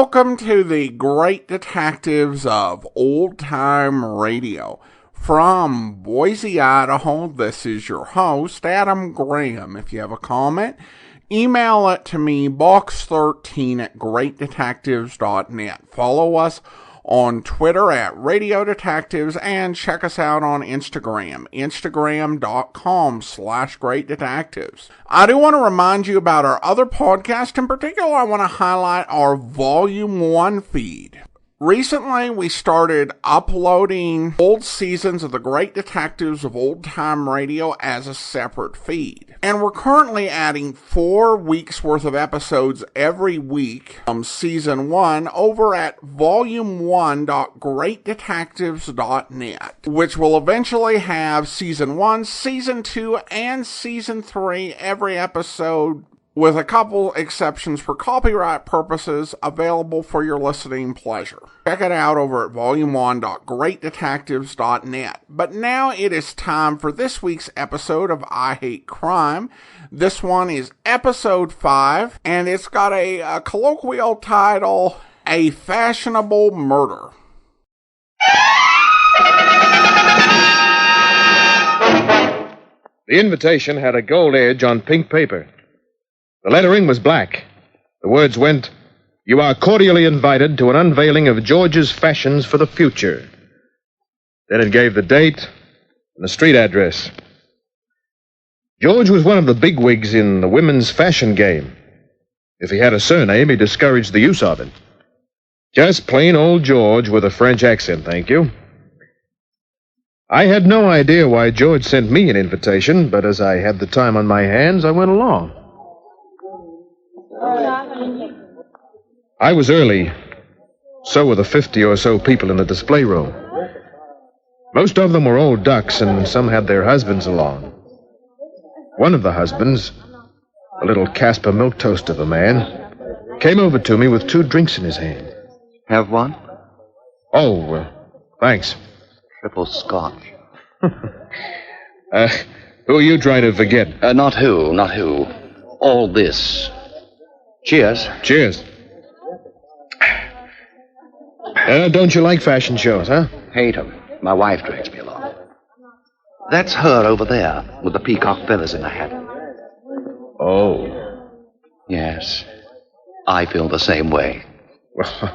Welcome to the Great Detectives of Old Time Radio. From Boise, Idaho, this is your host, Adam Graham. If you have a comment, email it to me, box13@greatdetectives.net. Follow us on Twitter at Radio Detectives and check us out on Instagram, instagram.com/Great Detectives. I do want to remind you about our other podcast. In particular, I want to highlight our Volume 1 feed. Recently, we started uploading old seasons of the Great Detectives of Old Time Radio as a separate feed. And we're currently adding 4 weeks worth of episodes every week from Season 1 over at volume1.greatdetectives.net, which will eventually have Season 1, Season 2, and Season 3 every episode, with a couple exceptions for copyright purposes, available for your listening pleasure. Check it out over at volume1.greatdetectives.net. But now it is time for this week's episode of I Hate Crime. This one is episode 5, and it's got a colloquial title, A Fashionable Murder. The invitation had a gold edge on pink paper. The lettering was black. The words went, "You are cordially invited to an unveiling of George's fashions for the future." Then it gave the date and the street address. George was one of the bigwigs in the women's fashion game. If he had a surname, he discouraged the use of it. Just plain old George with a French accent, thank you. I had no idea why George sent me an invitation, but as I had the time on my hands, I went along. I was early. So were the 50 or so people in the display room. Most of them were old ducks, and some had their husbands along. One of the husbands, a little Casper milk toast of a man, came over to me with 2 drinks in his hand. Have one? Oh, thanks. Triple scotch. Who are you trying to forget? Not who. All this. Cheers. Cheers. Don't you like fashion shows, huh? Hate 'em. My wife drags me along. That's her over there, with the peacock feathers in her hat. Oh. Yes. I feel the same way. Well,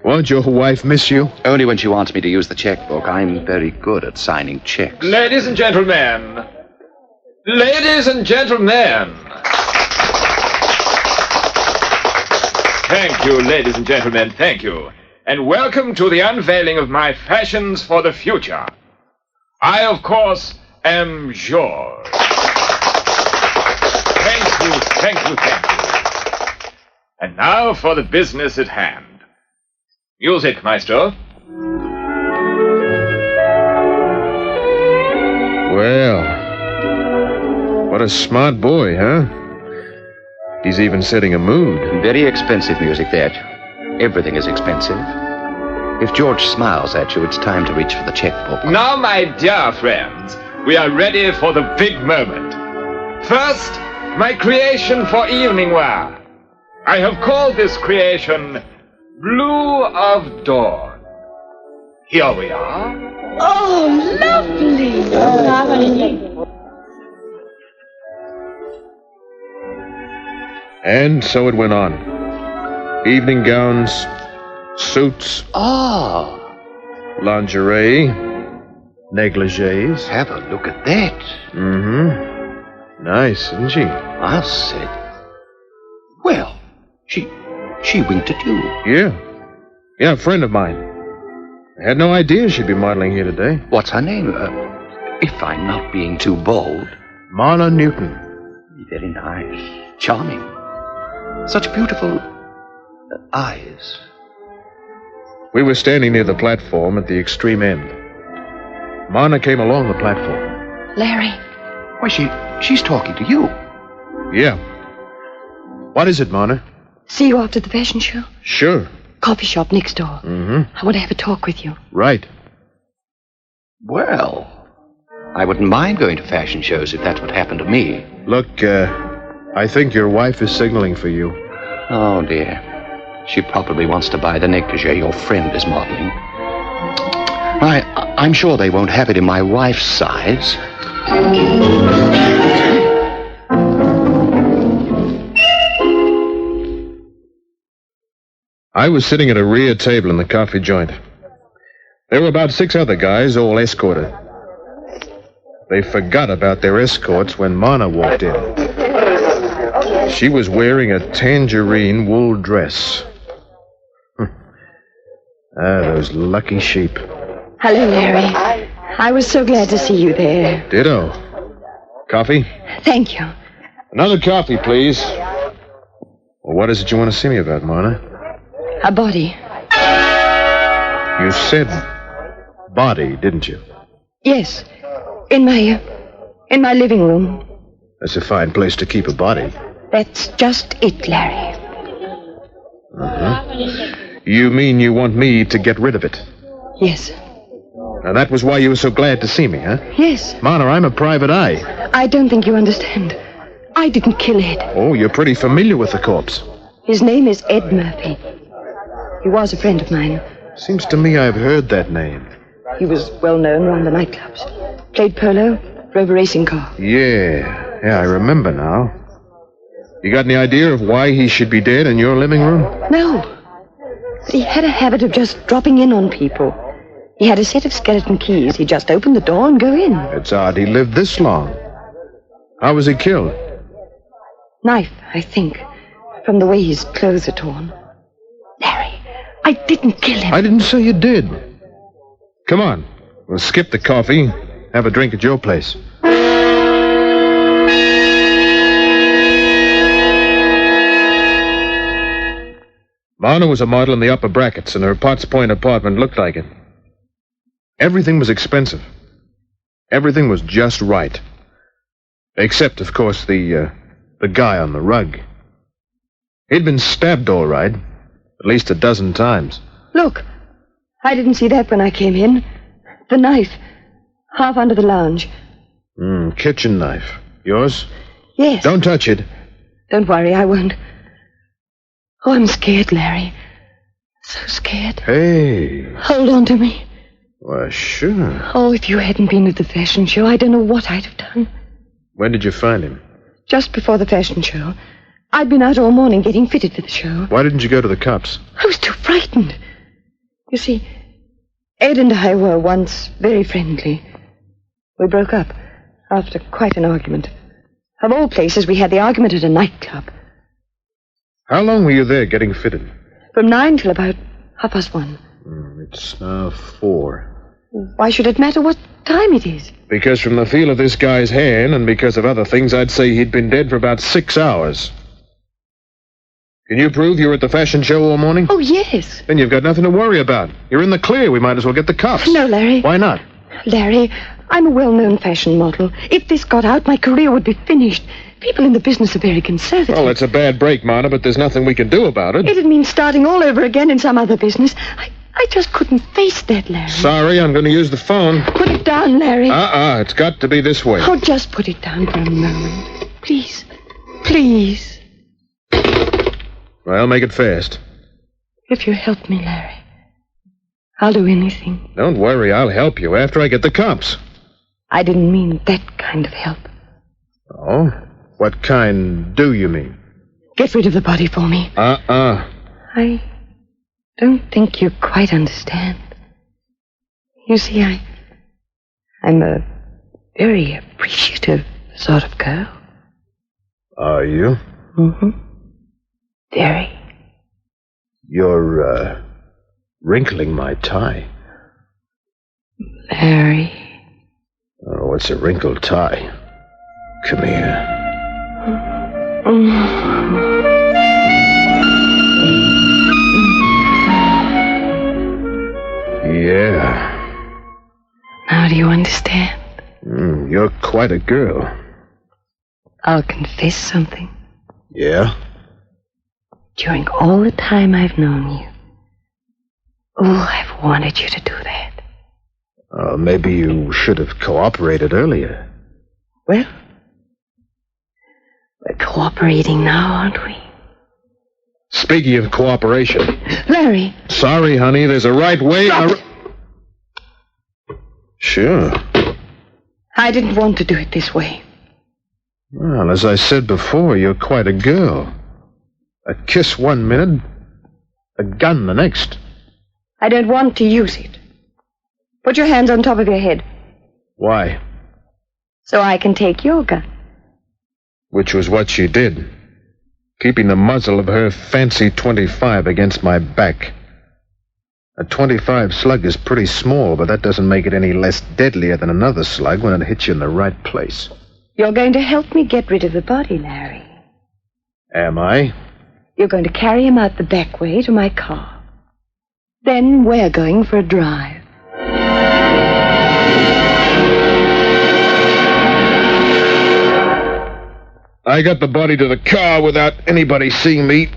won't your wife miss you? Only when she wants me to use the checkbook. I'm very good at signing checks. Ladies and gentlemen. Ladies and gentlemen. Thank you, ladies and gentlemen, thank you. And welcome to the unveiling of my fashions for the future. I, of course, am George. Thank you. And now for the business at hand. Music, maestro. Well, what a smart boy, huh? He's even setting a mood. Very expensive music, that. Everything is expensive. If George smiles at you, it's time to reach for the checkbook. Now, my dear friends, we are ready for the big moment. First, my creation for evening wear. I have called this creation Blue of Dawn. Here we are. Oh, lovely! And so it went on. Evening gowns, suits, lingerie, negligees. Have a look at that. Mm-hmm. Nice, isn't she? I said, well, she winked at you. Yeah, a friend of mine. I had no idea she'd be modeling here today. What's her name? If I'm not being too bold. Marla Newton. Very nice. Charming. Such beautiful eyes. We were standing near the platform at the extreme end. Marna came along the platform. Larry. Why, she's talking to you. Yeah. What is it, Marna? See you after the fashion show? Sure. Coffee shop next door. Mm-hmm. I want to have a talk with you. Right. Well, I wouldn't mind going to fashion shows if that's what happened to me. Look, I think your wife is signaling for you. Oh, dear. She probably wants to buy the negligee your friend is modeling. I'm sure they won't have it in my wife's size. I was sitting at a rear table in the coffee joint. There were about 6 other guys, all escorted. They forgot about their escorts when Mana walked in. She was wearing a tangerine wool dress. Those lucky sheep. Hello, Larry. I was so glad to see you there. Ditto. Coffee? Thank you. Another coffee, please. Well, what is it you want to see me about, Mana? A body. You said body, didn't you? Yes. In my living room. That's a fine place to keep a body. That's just it, Larry. You mean you want me to get rid of it? Yes. Now, that was why you were so glad to see me, huh? Yes. Mana, I'm a private eye. I don't think you understand. I didn't kill Ed. Oh, you're pretty familiar with the corpse. His name is Ed Murphy. He was a friend of mine. Seems to me I've heard that name. He was well known around the nightclubs. Played polo, drove a racing car. Yeah, I remember now. You got any idea of why he should be dead in your living room? No. But he had a habit of just dropping in on people. He had a set of skeleton keys. He'd just open the door and go in. It's odd he lived this long. How was he killed? Knife, I think, from the way his clothes are torn. Larry, I didn't kill him. I didn't say you did. Come on, we'll skip the coffee, have a drink at your place. Mana was a model in the upper brackets, and her Potts Point apartment looked like it. Everything was expensive. Everything was just right. Except, of course, the guy on the rug. He'd been stabbed all right, at least a dozen times. Look, I didn't see that when I came in. The knife, half under the lounge. Kitchen knife. Yours? Yes. Don't touch it. Don't worry, I won't. Oh, I'm scared, Larry. So scared. Hey. Hold on to me. Well, sure. Oh, if you hadn't been at the fashion show, I don't know what I'd have done. When did you find him? Just before the fashion show. I'd been out all morning getting fitted for the show. Why didn't you go to the cops? I was too frightened. You see, Ed and I were once very friendly. We broke up after quite an argument. Of all places, we had the argument at a nightclub. How long were you there getting fitted? From 9 till about 1:30. It's now 4. Why should it matter what time it is? Because from the feel of this guy's hand, and because of other things, I'd say he'd been dead for about 6 hours. Can you prove you were at the fashion show all morning? Oh, yes. Then you've got nothing to worry about. You're in the clear. We might as well get the cops. No, Larry. Why not? Larry, I'm a well-known fashion model. If this got out, my career would be finished. People in the business are very conservative. Well, it's a bad break, Mana, but there's nothing we can do about it. It'd mean starting all over again in some other business. I just couldn't face that, Larry. Sorry, I'm going to use the phone. Put it down, Larry. It's got to be this way. Oh, just put it down for a moment. Please. Please. Well, make it fast. If you help me, Larry, I'll do anything. Don't worry, I'll help you after I get the cops. I didn't mean that kind of help. Oh? What kind do you mean? Get rid of the body for me. I don't think you quite understand. You see, I'm a very appreciative sort of girl. Are you? Mm-hmm. Very. You're, wrinkling my tie. Larry. Oh, what's a wrinkled tie? Come here. Yeah. Now do you understand? You're quite a girl. I'll confess something. Yeah? During all the time I've known you, I've wanted you to do that. Maybe you should have cooperated earlier. Well, we're cooperating now, aren't we? Speaking of cooperation... Larry. Sorry, honey, there's a right way... Sure. I didn't want to do it this way. Well, as I said before, you're quite a girl. A kiss 1 minute, a gun the next. I don't want to use it. Put your hands on top of your head. Why? So I can take your gun. Which was what she did, keeping the muzzle of her fancy .25 against my back. A .25 slug is pretty small, but that doesn't make it any less deadlier than another slug when it hits you in the right place. You're going to help me get rid of the body, Larry. Am I? You're going to carry him out the back way to my car. Then we're going for a drive. I got the body to the car without anybody seeing me.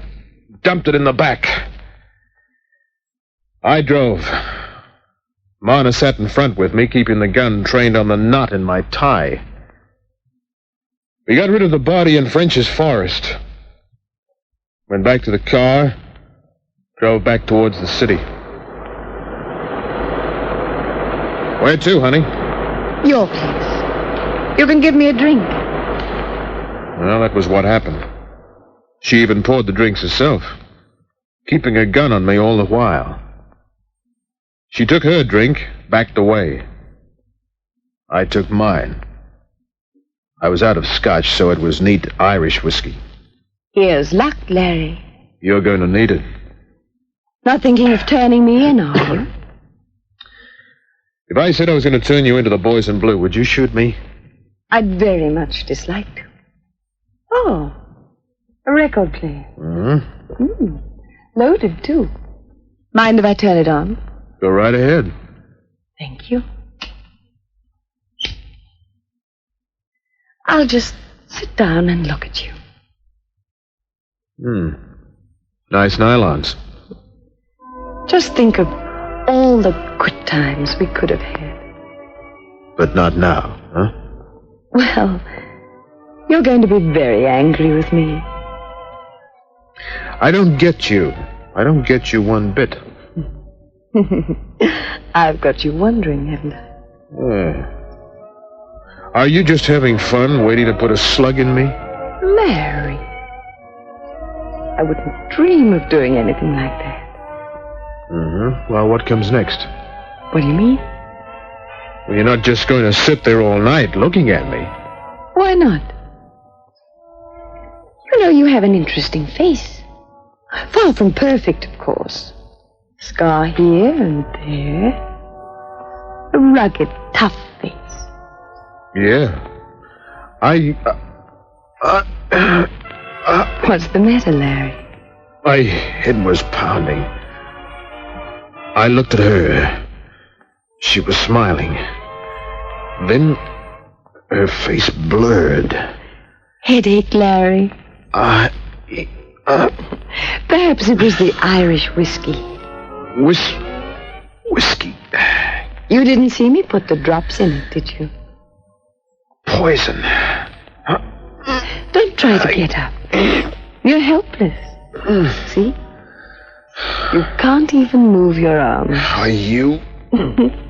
Dumped it in the back. I drove. Marna sat in front with me, keeping the gun trained on the knot in my tie. We got rid of the body in French's Forest. Went back to the car. Drove back towards the city. Where to, honey? Your place. You can give me a drink. Well, that was what happened. She even poured the drinks herself, keeping her gun on me all the while. She took her drink, backed away. I took mine. I was out of scotch, so it was neat Irish whiskey. Here's luck, Larry. You're going to need it. Not thinking of turning me in, are you? If I said I was going to turn you into the boys in blue, would you shoot me? I'd very much dislike to. Oh, a record player. Loaded, too. Mind if I turn it on? Go right ahead. Thank you. I'll just sit down and look at you. Nice nylons. Just think of all the good times we could have had. But not now, huh? Well, you're going to be very angry with me. I don't get you. I don't get you one bit. I've got you wondering, haven't I? Yeah. Are you just having fun, waiting to put a slug in me? Larry. I wouldn't dream of doing anything like that. Well, what comes next? What do you mean? Well, you're not just going to sit there all night looking at me. Why not? You know, you have an interesting face. Far from perfect, of course. Scar here and there. A rugged, tough face. Yeah. What's the matter, Larry? My head was pounding. I looked at her. She was smiling. Then her face blurred. Headache, Larry? Perhaps it was the Irish whiskey. Whiskey? You didn't see me put the drops in it, did you? Poison. Don't try to get up. You're helpless. See? You can't even move your arms. Are you?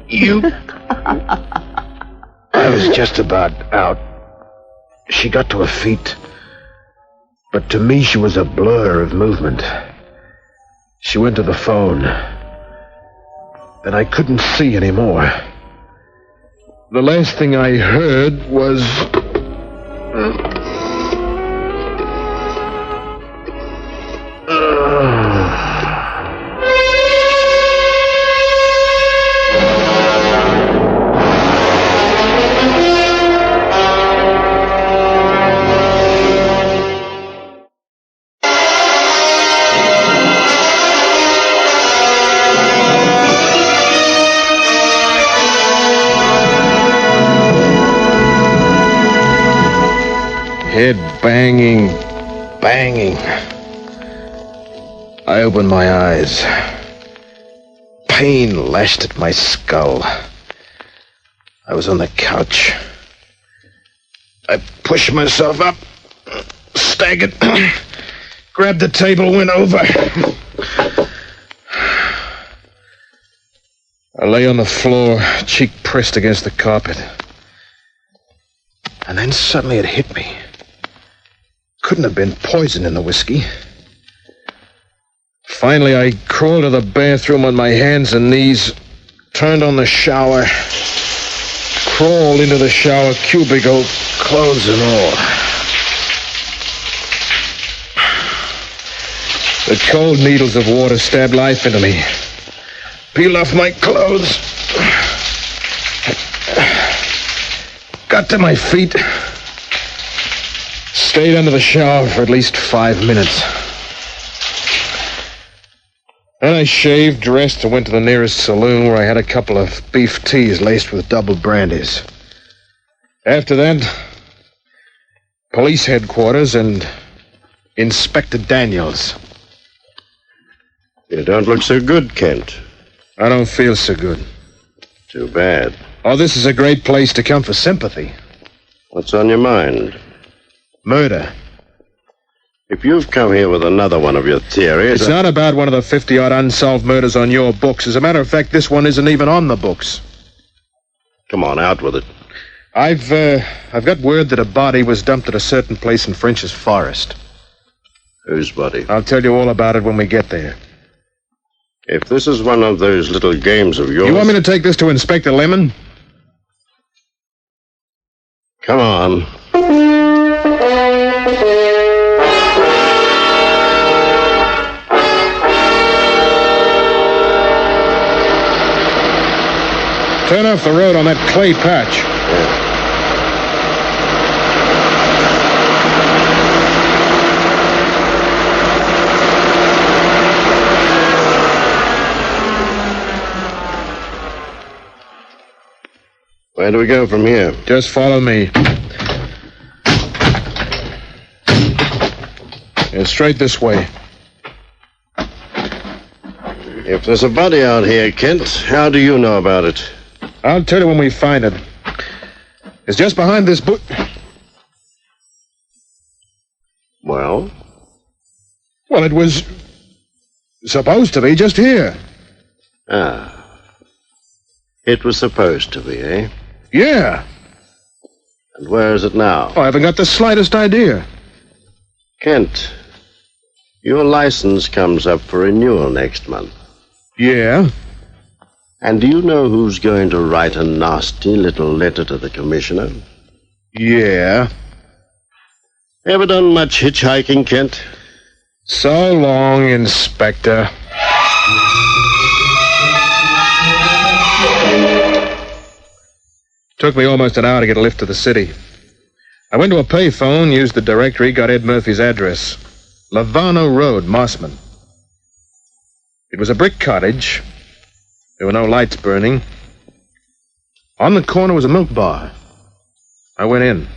You? I was just about out. She got to her feet. But to me, she was a blur of movement. She went to the phone. Then I couldn't see anymore. The last thing I heard was... Head banging. I opened my eyes. Pain lashed at my skull. I was on the couch. I pushed myself up, staggered, grabbed the table, went over. I lay on the floor, cheek pressed against the carpet. And then suddenly it hit me. Couldn't have been poison in the whiskey. Finally, I crawled to the bathroom on my hands and knees, turned on the shower, crawled into the shower cubicle, clothes and all. The cold needles of water stabbed life into me. Peeled off my clothes. Got to my feet. Stayed under the shower for at least 5 minutes. Then I shaved, dressed, and went to the nearest saloon where I had a couple of beef teas laced with double brandies. After that, police headquarters and Inspector Daniels. You don't look so good, Kent. I don't feel so good. Too bad. Oh, this is a great place to come for sympathy. What's on your mind? Murder. If you've come here with another one of your theories... It's not about one of the 50-odd unsolved murders on your books. As a matter of fact, this one isn't even on the books. Come on, out with it. I've got word that a body was dumped at a certain place in French's Forest. Whose body? I'll tell you all about it when we get there. If this is one of those little games of yours... You want me to take this to Inspector Lemon? Come on. Turn off the road on that clay patch. Yeah. Where do we go from here? Just follow me. Yeah, straight this way. If there's a body out here, Kent, how do you know about it? I'll tell you when we find it. It's just behind this bush. Well? Well, it was supposed to be just here. Ah. It was supposed to be, eh? Yeah. And where is it now? Oh, I haven't got the slightest idea. Kent, your license comes up for renewal next month. Yeah? And do you know who's going to write a nasty little letter to the commissioner? Yeah. Ever done much hitchhiking, Kent? So long, Inspector. Took me almost an hour to get a lift to the city. I went to a payphone, used the directory, got Ed Murphy's address. Lavano Road, Mossman. It was a brick cottage. There were no lights burning. On the corner was a milk bar. I went in. There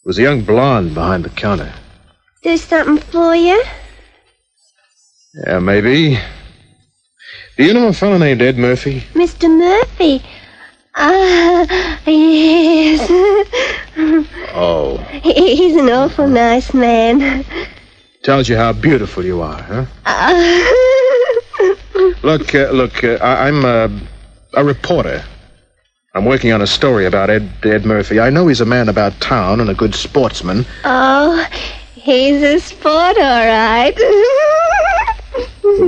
was a young blonde behind the counter. There's something for you? Yeah, maybe. Do you know a fellow named Ed Murphy? Mr. Murphy? Yes. Oh. He's an awful nice man. Tells you how beautiful you are, huh? Look, I'm a reporter. I'm working on a story about Ed Murphy. I know he's a man about town and a good sportsman. Oh, he's a sport, all right.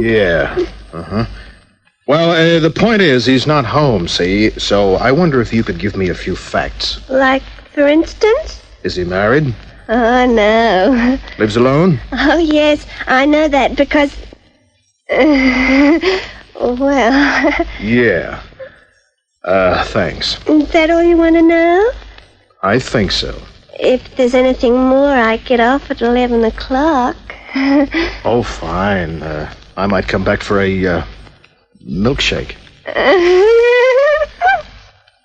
Yeah. Uh-huh. Well, the point is, he's not home, see? So I wonder if you could give me a few facts. Like, for instance? Is he married? Oh, no. Lives alone? Oh, yes, I know that because... well... Yeah. Thanks. Is that all you want to know? I think so. If there's anything more, I get off at 11 o'clock. Oh, fine. I might come back for a, milkshake.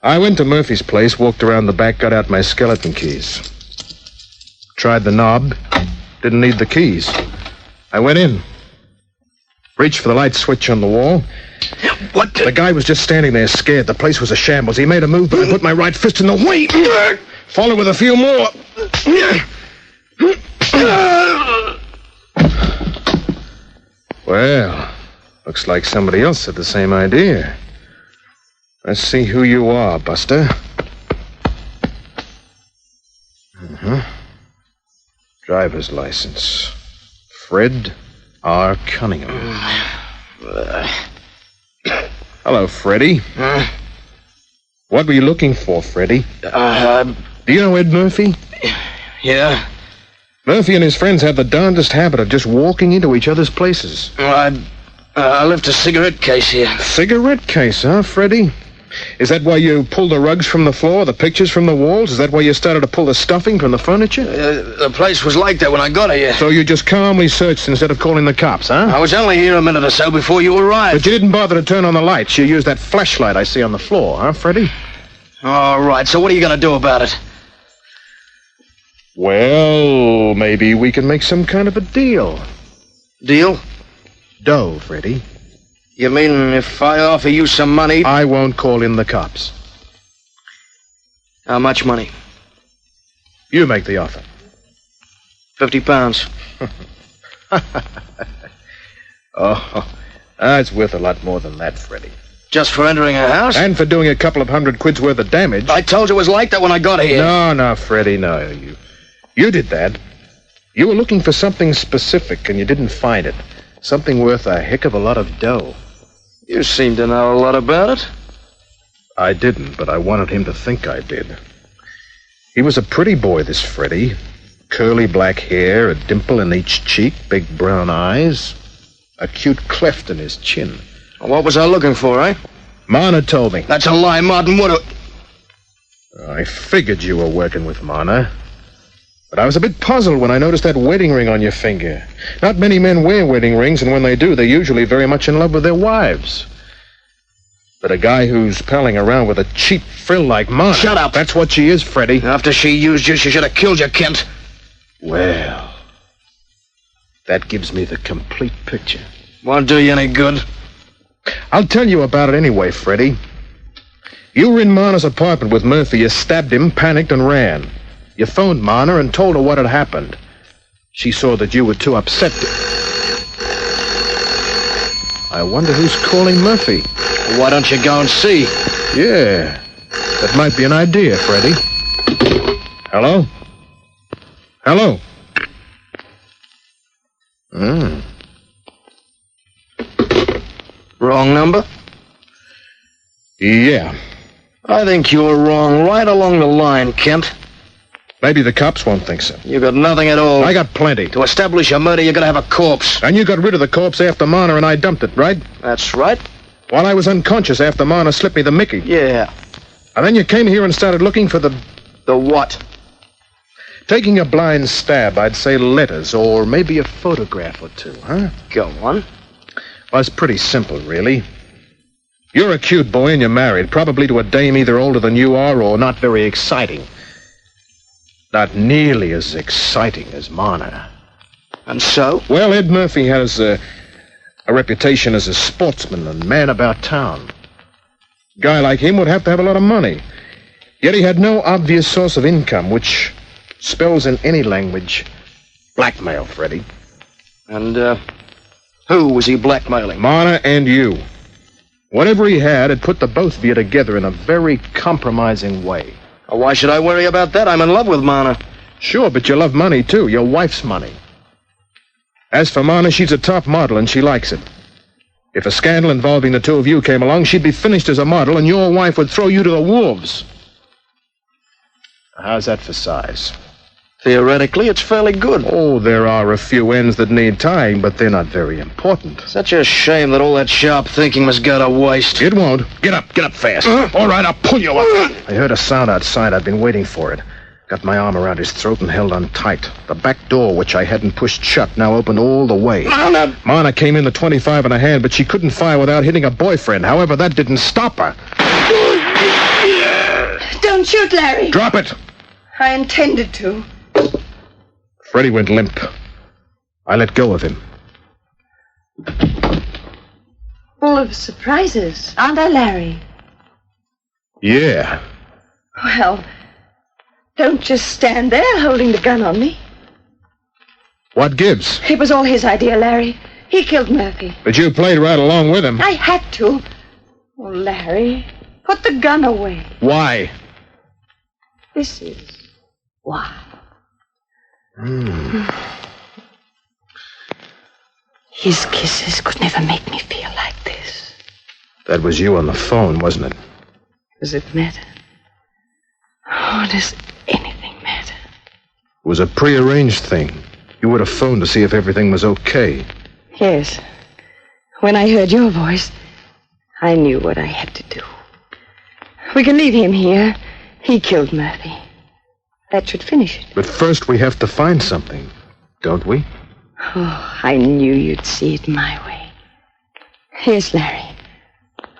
I went to Murphy's place, walked around the back, got out my skeleton keys. Tried the knob. Didn't need the keys. I went in. Reached for the light switch on the wall. What? The guy was just standing there scared. The place was a shambles. He made a move, but I put my right fist in the way. Followed with a few more. Well, looks like somebody else had the same idea. Let's see who you are, Buster. Driver's license. Fred R. Cunningham. Hello, Freddie. What were you looking for, Freddie? Do you know Ed Murphy? Yeah. Murphy and his friends have the darndest habit of just walking into each other's places. I left a cigarette case here. Cigarette case, huh, Freddie? Is that why you pulled the rugs from the floor, the pictures from the walls? Is that why you started to pull the stuffing from the furniture? The place was like that when I got here. So you just calmly searched instead of calling the cops, huh? I was only here a minute or so before you arrived. But you didn't bother to turn on the lights. You used that flashlight I see on the floor, huh, Freddie? All right, so what are you going to do about it? Well, maybe we can make some kind of a deal. Deal? Dough, Freddie. You mean if I offer you some money? I won't call in the cops. How much money? You make the offer. £50. Oh, it's worth a lot more than that, Freddie. Just for entering a house? And for doing a couple of $100 worth of damage. I told you it was like that when I got here. No, Freddie, no. You did that. You were looking for something specific and you didn't find it. Something worth a heck of a lot of dough. You seem to know a lot about it. I didn't, but I wanted him to think I did. He was a pretty boy, this Freddie. Curly black hair, a dimple in each cheek, big brown eyes, a cute cleft in his chin. What was I looking for, eh? Marna told me. That's a lie, Martin. What I figured you were working with Marna. But I was a bit puzzled when I noticed that wedding ring on your finger. Not many men wear wedding rings, and when they do, they're usually very much in love with their wives. But a guy who's palling around with a cheap frill like Marna... Shut up! That's what she is, Freddie. After she used you, she should have killed you, Kent. Well, that gives me the complete picture. Won't do you any good. I'll tell you about it anyway, Freddie. You were in Marna's apartment with Murphy. You stabbed him, panicked, and ran. You phoned Marna and told her what had happened. She saw that you were too upset to... I wonder who's calling Murphy. Why don't you go and see? Yeah, that might be an idea, Freddie. Hello? Hello? Wrong number? Yeah. I think you're wrong right along the line, Kent. Maybe the cops won't think so. You got nothing at all. I got plenty. To establish a murder, you're going to have a corpse. And you got rid of the corpse after Marna and I dumped it, right? That's right. While I was unconscious after Marna slipped me the Mickey. Yeah. And then you came here and started looking for the... The what? Taking a blind stab, I'd say letters, or maybe a photograph or two, huh? Go on. Well, it's pretty simple, really. You're a cute boy and you're married, probably to a dame either older than you are or not very exciting. Not nearly as exciting as Marna. And so? Well, Ed Murphy has a reputation as a sportsman and man about town. A guy like him would have to have a lot of money. Yet he had no obvious source of income, which spells in any language blackmail, Freddie. And, who was he blackmailing? Marna and you. Whatever he had, it put the both of you together in a very compromising way. Why should I worry about that? I'm in love with Marna. Sure, but you love money, too. Your wife's money. As for Marna, she's a top model, and she likes it. If a scandal involving the two of you came along, she'd be finished as a model, and your wife would throw you to the wolves. How's that for size? Theoretically, it's fairly good. Oh, there are a few ends that need tying, but they're not very important. Such a shame that all that sharp thinking must go to waste. It won't. Get up fast. All right, I'll pull you up. I heard a sound outside. I've been waiting for it. Got my arm around his throat and held on tight. The back door, which I hadn't pushed shut, now opened all the way. Marna came in the 25 in a hand, but she couldn't fire without hitting her boyfriend. However, that didn't stop her. Don't shoot, Larry. Drop it. I intended to. Freddie went limp. I let go of him. Full of surprises, aren't I, Larry? Yeah. Well, don't just stand there holding the gun on me. What gives? It was all his idea, Larry. He killed Murphy. But you played right along with him. I had to. Oh, Larry, put the gun away. Why? This is why. His kisses could never make me feel like this. That was you on the phone, wasn't it? Does it matter? Oh, does anything matter? It was a prearranged thing. You would have phoned to see if everything was okay. Yes. When I heard your voice, I knew what I had to do. We can leave him here. He killed Murphy. That should finish it. But first we have to find something, don't we? Oh, I knew you'd see it my way. Yes, Larry.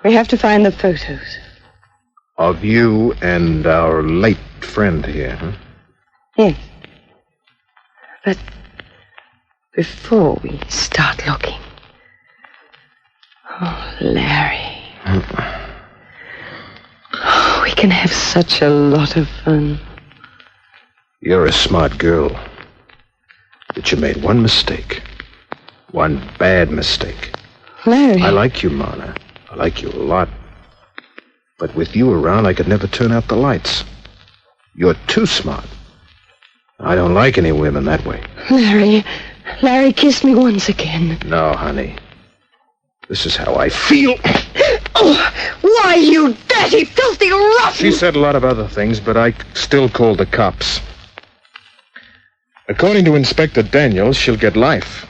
We have to find the photos. Of you and our late friend here, huh? Yes. But before we start looking... Oh, Larry. Oh, we can have such a lot of fun. You're a smart girl. But you made one mistake. One bad mistake. Larry. I like you, Marna. I like you a lot. But with you around, I could never turn out the lights. You're too smart. I don't like any women that way. Larry, kiss me once again. No, honey. This is how I feel. Oh, why, you dirty, filthy rotten... She said a lot of other things, but I still called the cops. According to Inspector Daniels, she'll get life.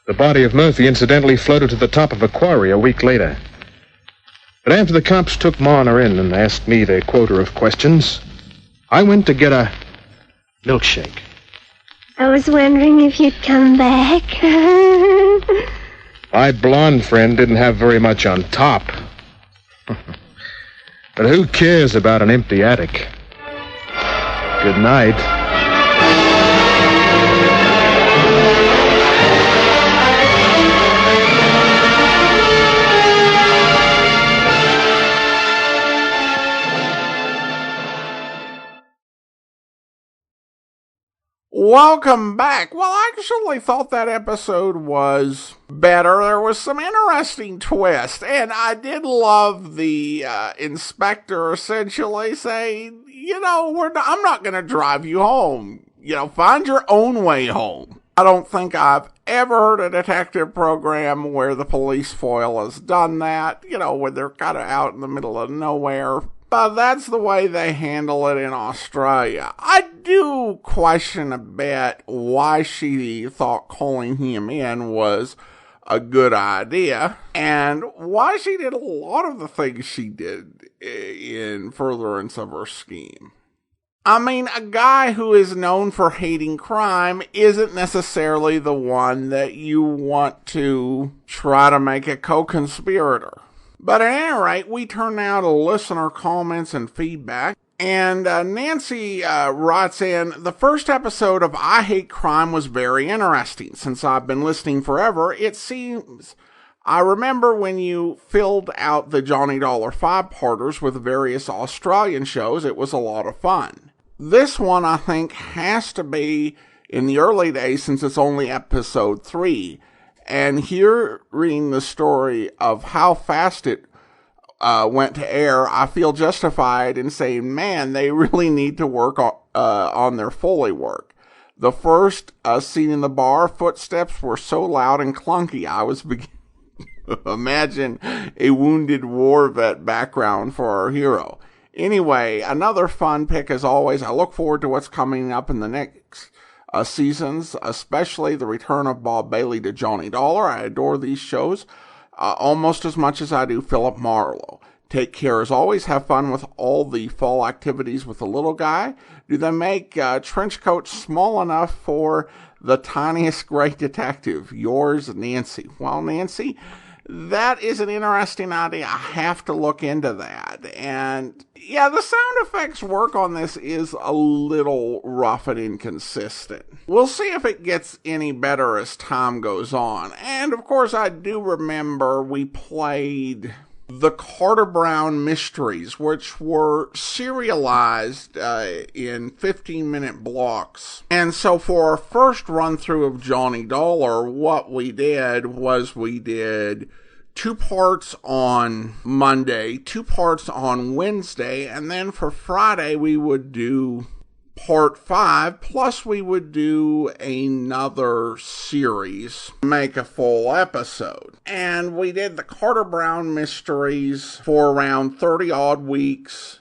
The body of Murphy incidentally floated to the top of a quarry a week later. But after the cops took Marna in and asked me their quota of questions, I went to get a milkshake. I was wondering if you'd come back. My blonde friend didn't have very much on top. But who cares about an empty attic? Good night. Welcome back. Well, I actually thought that episode was better. There was some interesting twists, and I did love the inspector essentially saying, I'm not going to drive you home. Find your own way home. I don't think I've ever heard a detective program where the police foil has done that, when they're kind of out in the middle of nowhere. But that's the way they handle it in Australia. I do question a bit why she thought calling him in was a good idea, and why she did a lot of the things she did in furtherance of her scheme. I mean, a guy who is known for hating crime isn't necessarily the one that you want to try to make a co-conspirator. But at any rate, we turn now to listener comments and feedback. And Nancy writes in, the first episode of I Hate Crime was very interesting. Since I've been listening forever, it seems... I remember when you filled out the Johnny Dollar 5-parters with various Australian shows, it was a lot of fun. This one, I think, has to be in the early days since it's only episode 3. And hearing the story of how fast it went to air, I feel justified in saying, man, they really need to work on their Foley work. The first scene in the bar, footsteps were so loud and clunky, I was beginning to imagine a wounded war vet background for our hero. Anyway, another fun pick as always. I look forward to what's coming up in the next seasons, especially the return of Bob Bailey to Johnny Dollar. I adore these shows almost as much as I do Philip Marlowe. Take care as always. Have fun with all the fall activities with the little guy. Do they make trench coats small enough for the tiniest great detective? Yours, Nancy. Well, Nancy, that is an interesting idea. I have to look into that. And yeah, the sound effects work on this is a little rough and inconsistent. We'll see if it gets any better as time goes on. And of course, I do remember we played the Carter Brown mysteries, which were serialized in 15-minute blocks. And so for our first run-through of Johnny Dollar, what we did was we did 2 parts on Monday, 2 parts on Wednesday, and then for Friday we would do part 5, plus we would do another series, make a full episode. And we did the Carter Brown mysteries for around 30 odd weeks.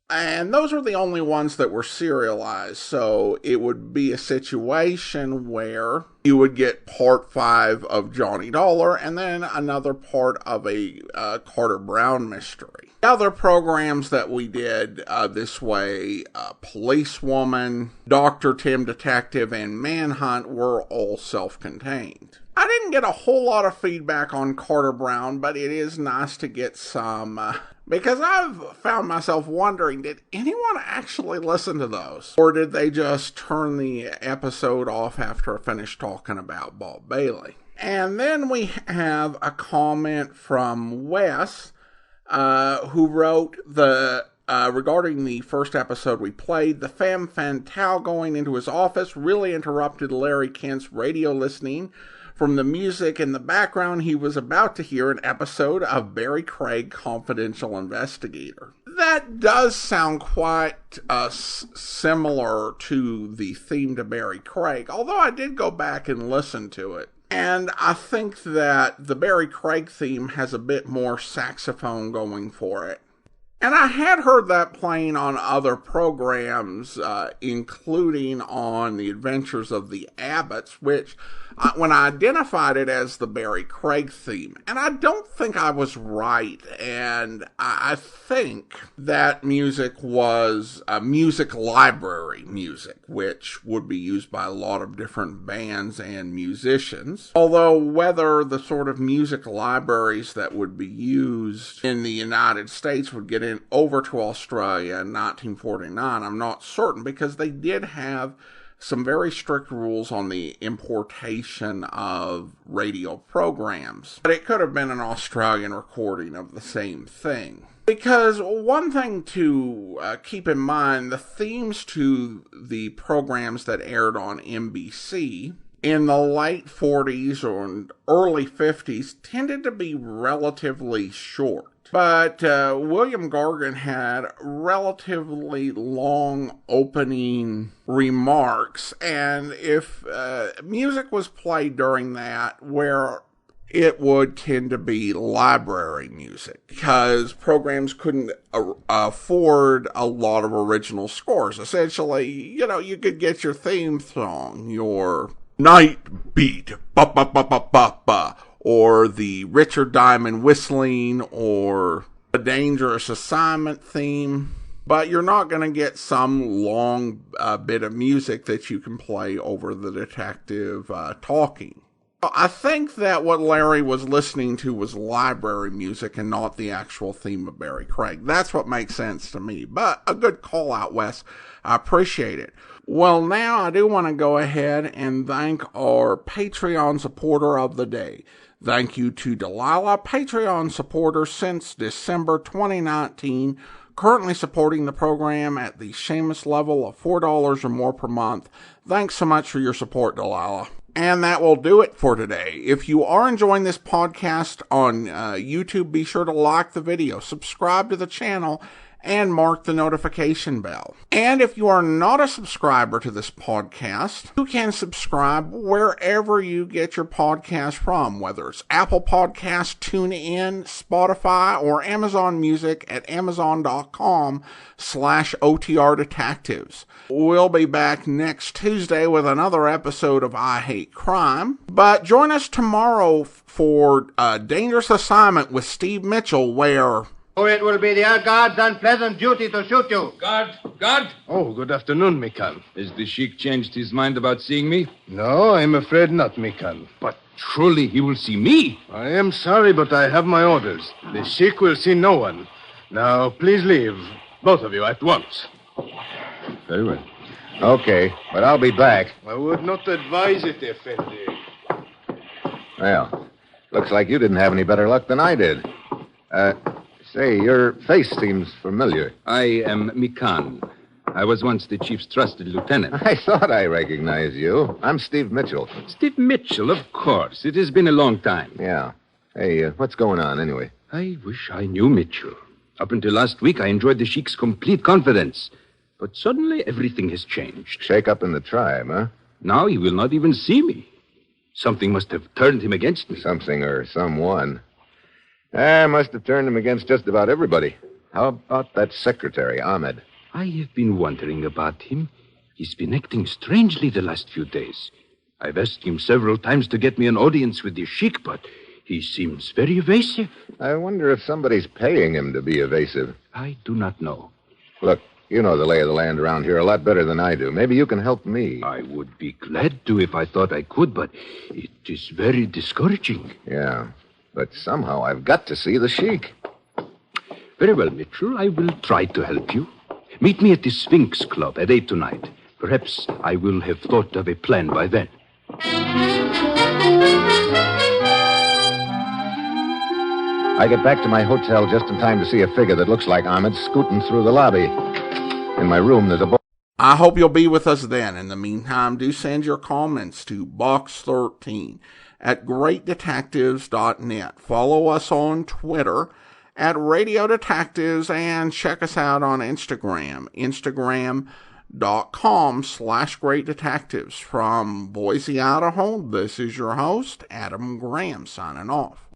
And those are the only ones that were serialized. So it would be a situation where you would get part 5 of Johnny Dollar and then another part of a Carter Brown mystery. The other programs that we did this way, Policewoman, Dr. Tim Detective, and Manhunt were all self-contained. I didn't get a whole lot of feedback on Carter Brown, but it is nice to get some, because I've found myself wondering, did anyone actually listen to those? Or did they just turn the episode off after I finished talking about Bob Bailey? And then we have a comment from Wes, who wrote regarding the first episode we played, the femme fatale going into his office really interrupted Larry Kent's radio listening. From the music in the background, he was about to hear an episode of Barry Craig, Confidential Investigator. That does sound quite similar to the theme to Barry Craig, although I did go back and listen to it. And I think that the Barry Craig theme has a bit more saxophone going for it. And I had heard that playing on other programs, including on The Adventures of the Abbotts, which, when I identified it as the Barry Craig theme, and I don't think I was right, and I think that music was music library music, which would be used by a lot of different bands and musicians. Although whether the sort of music libraries that would be used in the United States would get in over to Australia in 1949, I'm not certain, because they did have some very strict rules on the importation of radio programs. But it could have been an Australian recording of the same thing. Because one thing to keep in mind, the themes to the programs that aired on NBC in the late 40s or early 50s tended to be relatively short. But William Gargan had relatively long opening remarks, and if music was played during that, where it would tend to be library music, because programs couldn't afford a lot of original scores. Essentially, you could get your theme song, your Night Beat, ba-ba-ba-ba-ba-ba, or the Richard Diamond whistling, or a Dangerous Assignment theme. But you're not going to get some long bit of music that you can play over the detective talking. I think that what Larry was listening to was library music and not the actual theme of Barry Craig. That's what makes sense to me. But a good call out, Wes. I appreciate it. Well, now I do want to go ahead and thank our Patreon supporter of the day. Thank you to Delilah, Patreon supporter since December 2019, currently supporting the program at the shameless level of $4 or more per month. Thanks so much for your support, Delilah. And that will do it for today. If you are enjoying this podcast on YouTube, be sure to like the video, subscribe to the channel, and mark the notification bell. And if you are not a subscriber to this podcast, you can subscribe wherever you get your podcast from, whether it's Apple Podcasts, TuneIn, Spotify, or Amazon Music at amazon.com/OTR Detectives. We'll be back next Tuesday with another episode of I Hate Crime. But join us tomorrow for a Dangerous Assignment with Steve Mitchell, where... Oh, it will be the guard's unpleasant duty to shoot you. Guard! Oh, good afternoon, Mikan. Has the Sheik changed his mind about seeing me? No, I'm afraid not, Mikan. But surely he will see me. I am sorry, but I have my orders. The Sheik will see no one. Now, please leave. Both of you at once. Very well. Okay, but I'll be back. I would not advise it, Effendi. Well, looks like you didn't have any better luck than I did. Say, your face seems familiar. I am Mikan. I was once the chief's trusted lieutenant. I thought I recognized you. I'm Steve Mitchell. Steve Mitchell, of course. It has been a long time. Yeah. Hey, what's going on anyway? I wish I knew Mitchell. Up until last week, I enjoyed the Sheik's complete confidence. But suddenly, everything has changed. Shake up in the tribe, huh? Now he will not even see me. Something must have turned him against me. Something or someone. I must have turned him against just about everybody. How about that secretary, Ahmed? I have been wondering about him. He's been acting strangely the last few days. I've asked him several times to get me an audience with the Sheik, but he seems very evasive. I wonder if somebody's paying him to be evasive. I do not know. Look, you know the lay of the land around here a lot better than I do. Maybe you can help me. I would be glad to if I thought I could, but it is very discouraging. Yeah, but somehow I've got to see the Sheik. Very well, Mitchell. I will try to help you. Meet me at the Sphinx Club at 8 tonight. Perhaps I will have thought of a plan by then. I get back to my hotel just in time to see a figure that looks like Ahmed scooting through the lobby. In my room, there's a book. I hope you'll be with us then. In the meantime, do send your comments to box13 at greatdetectives.net. Follow us on Twitter at Radio Detectives, and check us out on Instagram, instagram.com/Great Detectives. From Boise, Idaho, this is your host, Adam Graham, signing off.